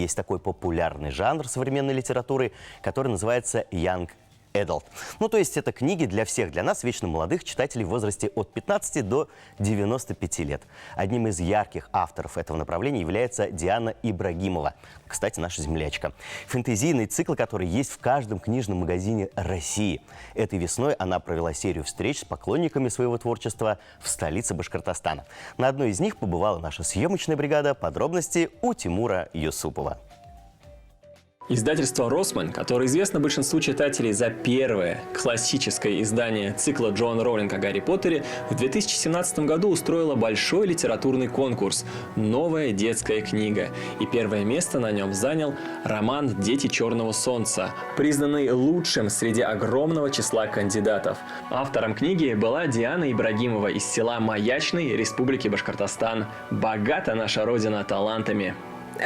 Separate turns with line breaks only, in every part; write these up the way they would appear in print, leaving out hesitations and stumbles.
Есть такой популярный жанр современной литературы, который называется Young Adult. Ну, то есть это книги для всех, для нас, вечно молодых читателей в возрасте от 15 до 95 лет. Одним из ярких авторов этого направления является Диана Ибрагимова. Кстати, наша землячка. Фэнтезийный цикл, который есть в каждом книжном магазине России. Этой весной она провела серию встреч с поклонниками своего творчества в столице Башкортостана. На одной из них побывала наша съемочная бригада. Подробности у Тимура Юсупова.
Издательство «Росман», которое известно большинству читателей за первое классическое издание цикла Джоан Роулинг о Гарри Поттере, в 2017 году устроило большой литературный конкурс «Новая детская книга». И первое место на нем занял роман «Дети черного солнца», признанный лучшим среди огромного числа кандидатов. Автором книги была Диана Ибрагимова из села Маячный Республики Башкортостан. Богата наша родина талантами.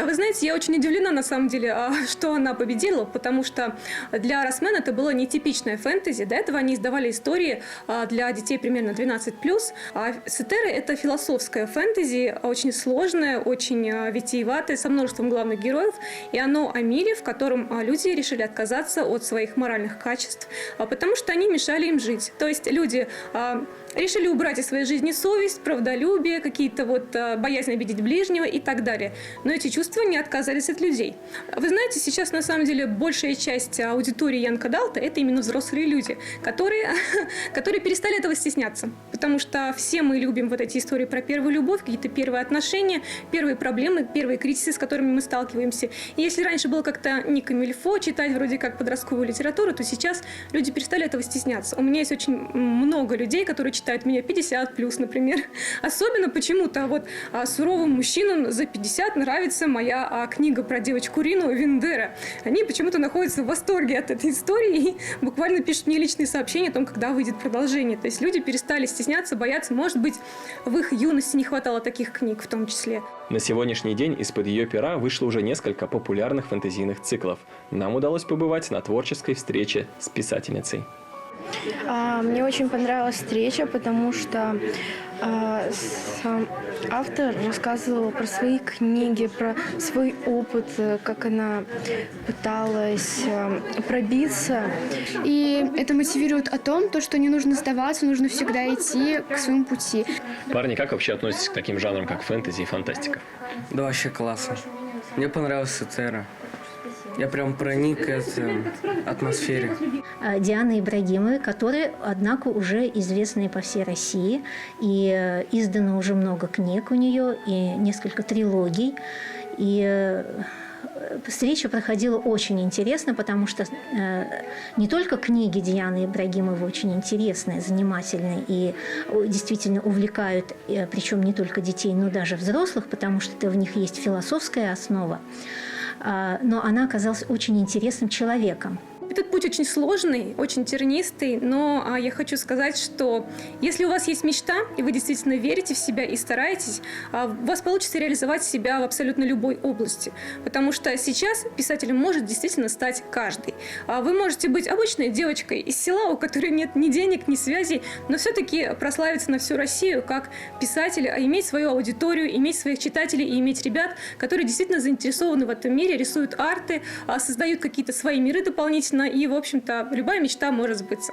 Вы знаете, я очень удивлена, на самом деле, что она победила, потому что для Росман это было нетипичное фэнтези. До этого они издавали истории для детей примерно 12+. А Сетеры – это философское фэнтези, очень сложное, очень витиеватое, со множеством главных героев. И оно о мире, в котором люди решили отказаться от своих моральных качеств, потому что они мешали им жить. То есть люди решили убрать из своей жизни совесть, правдолюбие, какие-то боязнь обидеть ближнего и так далее. Но эти чувства не отказались от людей. Вы знаете, сейчас на самом деле большая часть аудитории Young Adult – это именно взрослые люди, которые перестали этого стесняться. Потому что все мы любим вот эти истории про первую любовь, какие-то первые отношения, первые проблемы, первые кризисы, с которыми мы сталкиваемся. И если раньше было как-то не камильфо читать вроде как подростковую литературу, то сейчас люди перестали этого стесняться. У меня есть очень много людей, которые читают меня 50+, например. Особенно почему-то суровым мужчинам за 50 нравится моя книга про девочку Рину Вендера. Они почему-то находятся в восторге от этой истории и буквально пишут мне личные сообщения о том, когда выйдет продолжение. То есть люди перестали стесняться, бояться. Может быть, в их юности не хватало таких книг в том числе.
На сегодняшний день из-под ее пера вышло уже несколько популярных фэнтезийных циклов. Нам удалось побывать на творческой встрече с писательницей.
Мне очень понравилась встреча, потому что сам автор рассказывал про свои книги, про свой опыт, как она пыталась пробиться.
И это мотивирует о том, что не нужно сдаваться, нужно всегда идти к своему пути.
Парни, как вообще относитесь к таким жанрам, как фэнтези и фантастика?
Да, вообще классно. Мне понравилась Сетера. Я прям проник к этой атмосфере.
Дианы Ибрагимовой, которая, однако, уже известная по всей России. И издано уже много книг у нее, и несколько трилогий. И встреча проходила очень интересно, потому что не только книги Дианы Ибрагимовой очень интересные, занимательные и действительно увлекают, причем не только детей, но даже взрослых, потому что в них есть философская основа. Но она оказалась очень интересным человеком.
Этот путь очень сложный, очень тернистый, но я хочу сказать, что если у вас есть мечта, и вы действительно верите в себя и стараетесь, у вас получится реализовать себя в абсолютно любой области. Потому что сейчас писателем может действительно стать каждый. Вы можете быть обычной девочкой из села, у которой нет ни денег, ни связей, но все-таки прославиться на всю Россию как писатель, иметь свою аудиторию, иметь своих читателей и иметь ребят, которые действительно заинтересованы в этом мире, рисуют арты, создают какие-то свои миры дополнительно. И, в общем-то, любая мечта может сбыться.